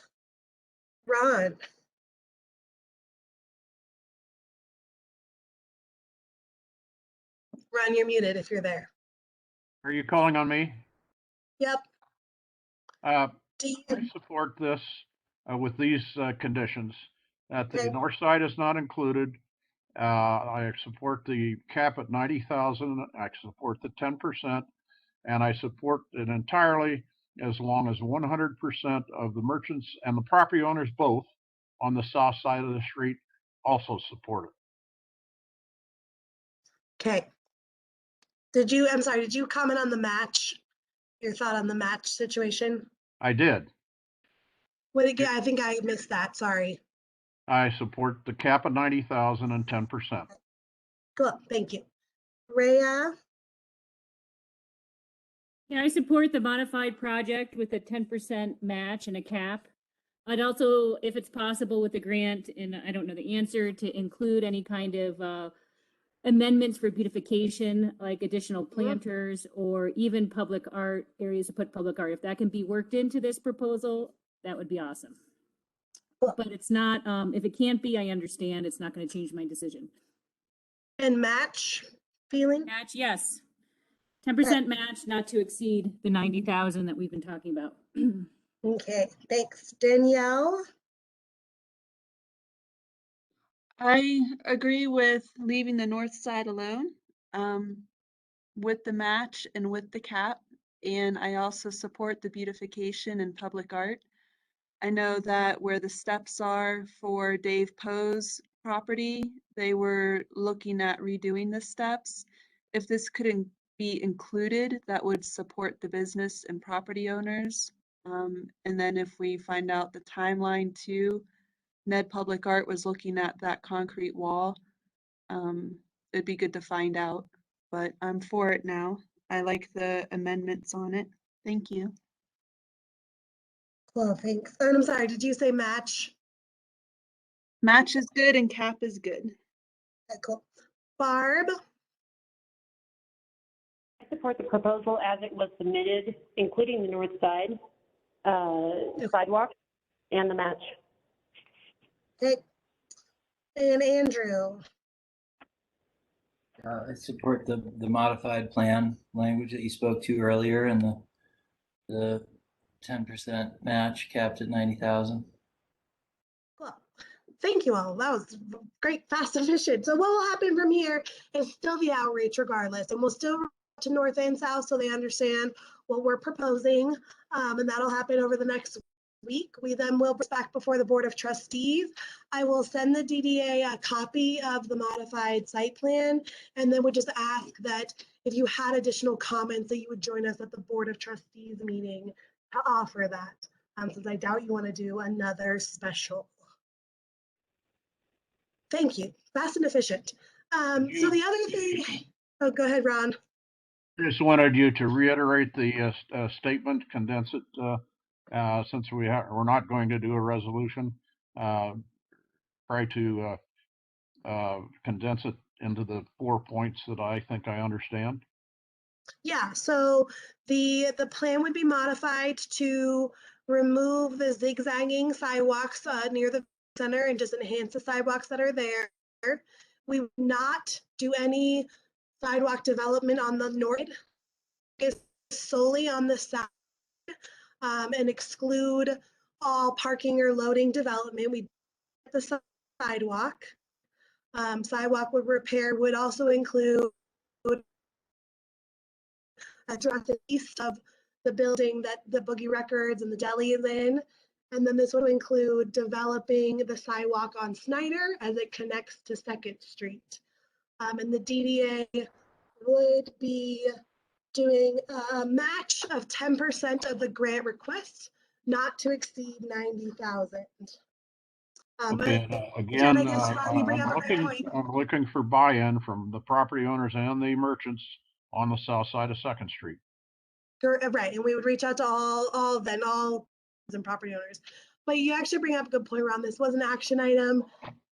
S2: Ron, you're muted if you're there.
S4: Are you calling on me?
S2: Yep.
S4: I support this with these conditions, that the
S2: Okay.
S4: north side is not included. I support the cap at 90,000. I support the 10%, and I support it entirely as long as 100% of the merchants and the property owners both on the south side of the street also support it.
S2: Okay. I'm sorry, did you comment on the match? Your thought on the match situation?
S4: I did.
S2: What again? I think I missed that. Sorry.
S4: I support the cap at 90,000 and 10%.
S2: Cool. Thank you. Rhea?
S7: Yeah, I support the modified project with a 10% match and a cap. I'd also, if it's possible with the grant, and I don't know the answer, to include any kind of amendments for beautification, like additional planters or even public art, areas to put public art. If that can be worked into this proposal, that would be awesome. But it's not, if it can't be, I understand. It's not going to change my decision.
S2: And match feeling?
S7: Match, yes. 10% match, not to exceed the 90,000 that we've been talking about.
S2: Okay, thanks. Danielle?
S6: I agree with leaving the north side alone, with the match and with the cap. And I also support the beautification and public art. I know that where the steps are for Dave Poe's property, they were looking at redoing the steps. If this could be included, that would support the business and property owners. And then if we find out the timeline too, Ned Public Art was looking at that concrete wall. It'd be good to find out, but I'm for it now. I like the amendments on it. Thank you.
S2: Well, thanks. And I'm sorry, did you say match?
S6: Match is good and cap is good.
S2: Okay, cool. Barb?
S5: I support the proposal as it was submitted, including the north side sidewalk and the match.
S2: Okay. And Andrew?
S1: I support the modified plan language that you spoke to earlier and the 10% match capped at 90,000.
S2: Cool. Thank you all. That was great, fast, efficient. So what will happen from here is still the outreach regardless, and we'll still to north and south so they understand what we're proposing, and that'll happen over the next week. We then will bring back before the Board of Trustees. I will send the DDA a copy of the modified site plan, and then would just ask that if you had additional comments that you would join us at the Board of Trustees meeting to offer that, since I doubt you want to do another special. Thank you. Fast and efficient. So the other thing, oh, go ahead, Ron.
S4: I just wanted you to reiterate the statement, condense it, since we're not going to do a resolution. Try to condense it into the 4 points that I think I understand.
S2: Yeah, so the plan would be modified to remove the zigzagging sidewalks near the center and just enhance the sidewalks that are there. We would not do any sidewalk development on the north, is solely on the south, and exclude all parking or loading development. We the sidewalk. Sidewalk would repair would also include directly east of the building that the Boogie Records and the deli is in. And then this would include developing the sidewalk on Snyder as it connects to 2nd Street. And the DDA would be doing a match of 10% of the grant request, not to exceed 90,000.
S4: Okay,
S2: Jen, I
S4: again,
S2: guess you bring up a great point.
S4: I'm looking for buy-in from the property owners and the merchants on the south side of 2nd Street.
S2: Right, and we would reach out to all and property owners. But you actually bring up a good point, Ron. This was an action item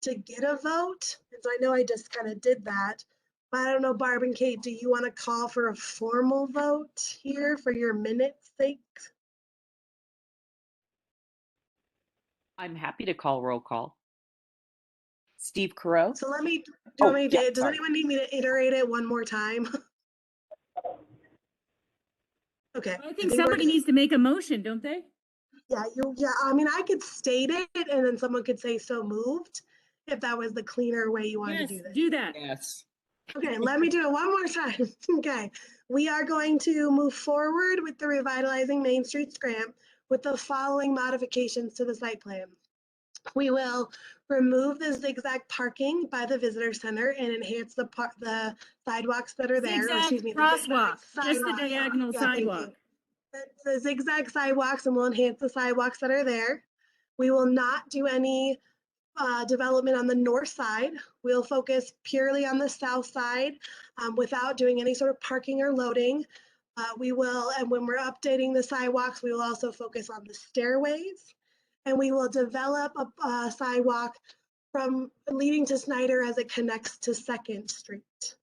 S2: to get a vote, and so I know I just kind of did that. But I don't know, Barb and Kate, do you want to call for a formal vote here for your minutes' sake?
S3: I'm happy to call roll call. Steve Carell?
S2: So let me,
S3: Oh,
S2: does
S3: yeah, sorry.
S2: anyone need me to iterate it one more time? Okay.
S7: I think somebody needs to make a motion, don't they?
S2: Yeah, I mean, I could state it and then someone could say so moved, if that was the cleaner way you wanted
S7: Yes,
S2: to do this.
S7: do that.
S3: Yes.
S2: Okay, let me do it one more time. Okay, we are going to move forward with the Revitalizing Main Streets grant with the following modifications to the site plan. We will remove the zigzag parking by the visitor center and enhance the sidewalks that are there. Or excuse me, the zigzag
S7: Crosswalk, just the
S2: sidewalk.
S7: diagonal
S2: Yeah, thank you.
S7: sidewalk.
S2: The zigzag sidewalks, and we'll enhance the sidewalks that are there. We will not do any development on the north side. We'll focus purely on the south side without doing any sort of parking or loading. We will, and when we're updating the sidewalks, we will also focus on the stairways, and we will develop a sidewalk from leading to Snyder as it connects to 2nd Street.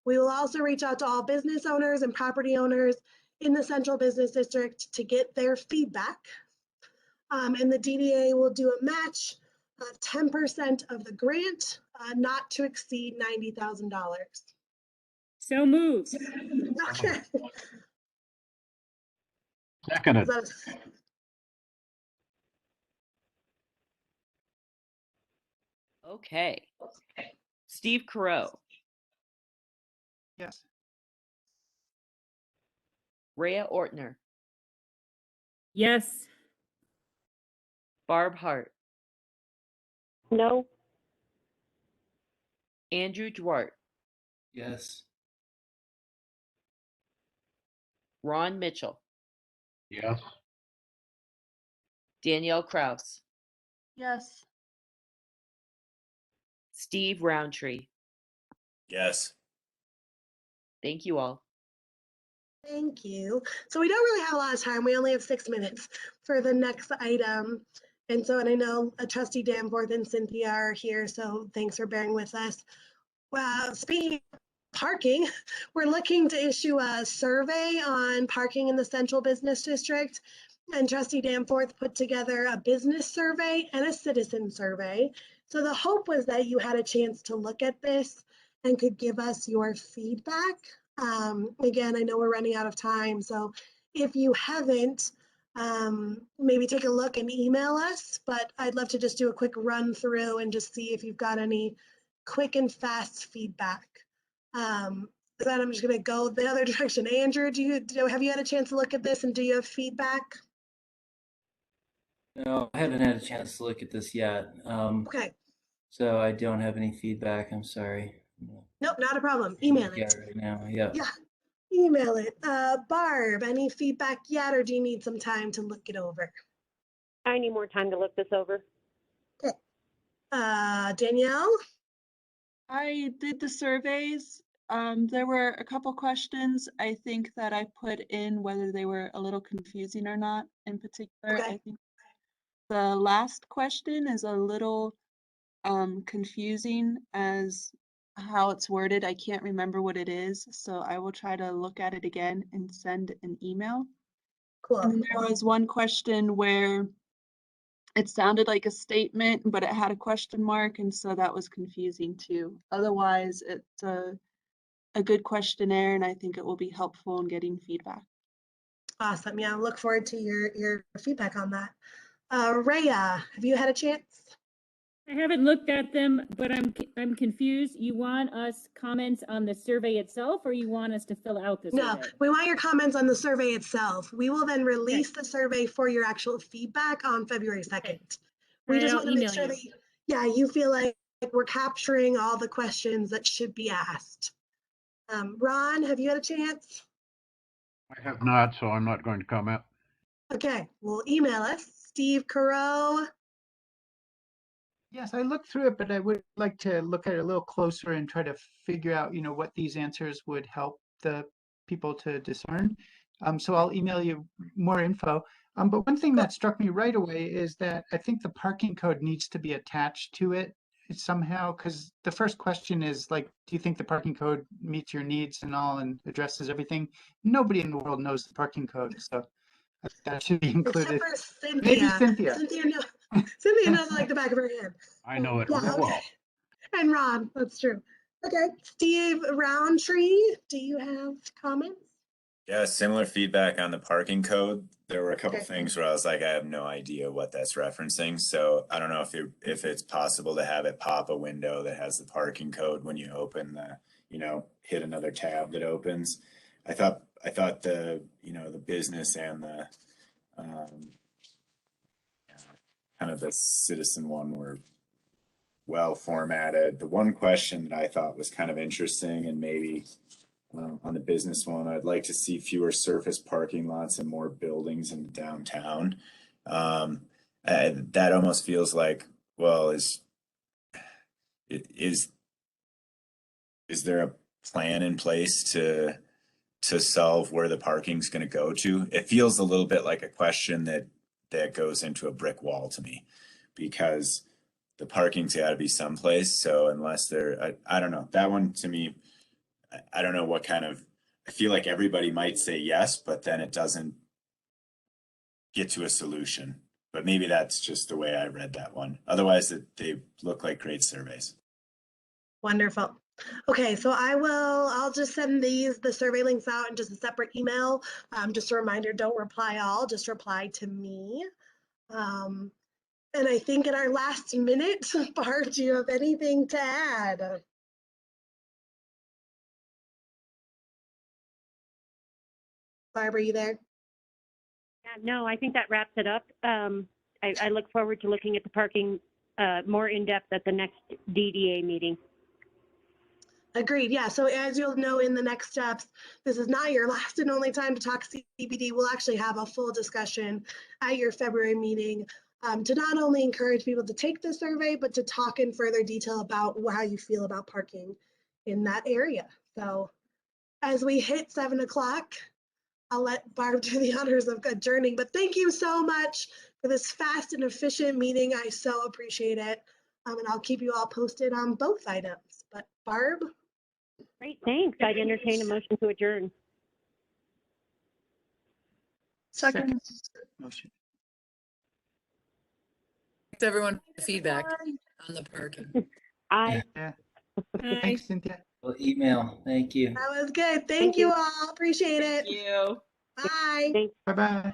S2: We will also reach out to all business owners and property owners in the central business district to get their feedback. And the DDA will do a match 10% of the grant, not to exceed $90,000.
S7: So moved.
S2: Okay.
S4: Seconded.
S3: Okay. Steve Carell,
S8: Yes.
S3: Rhea Ortner,
S7: Yes.
S3: Barb Hart,
S5: No,
S3: Andrew Duarte,
S1: Yes.
S3: Ron Mitchell,
S4: Yes.
S3: Danielle Kraus,
S6: Yes.
S3: Steve Roundtree.
S9: Yes.
S3: Thank you all.
S2: Thank you. So we don't really have a lot of time. We only have 6 minutes for the next item. And I know Trustee Danforth and Cynthia are here, so thanks for bearing with us. Well, speaking of parking, we're looking to issue a survey on parking in the Central Business District. And Trustee Danforth put together a business survey and a citizen survey. So the hope was that you had a chance to look at this and could give us your feedback. Again, I know we're running out of time, so if you haven't, maybe take a look and email us, but I'd love to just do a quick run through and just see if you've got any quick and fast feedback. Then I'm just gonna go the other direction. Andrew, have you had a chance to look at this and do you have feedback?
S1: No, I haven't had a chance to look at this yet.
S2: Okay,
S1: So I don't have any feedback. I'm sorry.
S2: nope, not a problem. Email
S1: Yeah,
S2: it.
S1: right now. Yeah.
S2: Yeah, email it. Barb, any feedback yet, or do you need some time to look it over?
S5: I need more time to look this over.
S2: Okay. Danielle?
S6: I did the surveys. There were a couple questions I think that I put in, whether they were a little confusing or not. In particular,
S2: Okay.
S6: I think the last question is a little confusing as how it's worded. I can't remember what it is, so I will try to look at it again and send an email.
S2: Cool.
S6: And then there was one question where it sounded like a statement, but it had a question mark, and so that was confusing too. Otherwise, it's a good questionnaire, and I think it will be helpful in getting feedback.
S2: Awesome. Yeah, I look forward to your feedback on that. Rhea, have you had a chance?
S7: I haven't looked at them, but I'm confused. You want us comments on the survey itself, or you want us to fill out the
S2: No,
S7: survey?
S2: we want your comments on the survey itself. We will then release the survey for your actual feedback on February 2nd. We
S7: All right,
S2: just
S7: I'll
S2: want to make
S7: email
S2: sure
S7: you.
S2: that, yeah, you feel like we're capturing all the questions that should be asked. Ron, have you had a chance?
S4: I have not, so I'm not going to comment.
S2: Okay, well, email us. Steve Carew.
S8: Yes, I looked through it, but I would like to look at it a little closer and try to figure out, what these answers would help the people to discern. So I'll email you more info. But one thing that struck me right away is that I think the parking code needs to be attached to it somehow, because the first question is like, do you think the parking code meets your needs and all and addresses everything? Nobody in the world knows the parking code, so that should be included.
S2: Except for Cynthia.
S8: Maybe Cynthia.
S2: Cynthia knows like the back of her hand.
S4: I know it
S2: Yeah,
S4: real
S2: okay.
S4: well.
S2: And Ron, that's true. Okay, Steve Roundtree, do you have comments?
S9: Yeah, similar feedback on the parking code. There were a couple
S2: Okay.
S9: things where I was like, I have no idea what that's referencing. So I don't know if it's possible to have it pop a window that has the parking code when you open the, hit another tab that opens. I thought the, the business and the kind of the citizen one were well formatted. The one question that I thought was kind of interesting, and maybe on the business one, I'd like to see fewer surface parking lots and more buildings in the downtown. That almost feels like, well, is there a plan in place to solve where the parking's going to go to? It feels a little bit like a question that goes into a brick wall to me, because the parking's got to be someplace. So unless I don't know, that one to me, I don't know what kind of, I feel like everybody might say yes, but then it doesn't get to a solution. But maybe that's just the way I read that one. Otherwise, they look like great surveys.
S2: Wonderful. Okay, so I'll just send the survey links out in just a separate email. Just a reminder, don't reply all, just reply to me. And I think in our last minute, Barb, do you have anything to add? Barb, are you there?
S5: Yeah, no, I think that wraps it up. I look forward to looking at the parking more in depth at the next DDA meeting.
S2: Agreed. Yeah. So as you'll know in the next steps, this is not your last and only time to talk CBD. We'll actually have a full discussion at your February meeting. to not only encourage people to take the survey, but to talk in further detail about how you feel about parking in that area. So as we hit 7 o'clock, I'll let Barb do the honors of adjourning, but thank you so much for this fast and efficient meeting. I so appreciate it. And I'll keep you all posted on both items. But Barb?
S5: Great, thanks. I'd entertain a motion to adjourn.
S6: Second.
S8: Motion.
S11: Thanks everyone for the feedback on the parking.
S5: Aye.
S8: Yeah.
S7: Aye.
S8: Thanks, Cynthia.
S1: Well, email. Thank you.
S2: That was good. Thank
S5: Thank
S2: you
S5: you.
S2: all. Appreciate it.
S3: Thank you.
S2: Bye.
S5: Thanks.
S8: Bye-bye.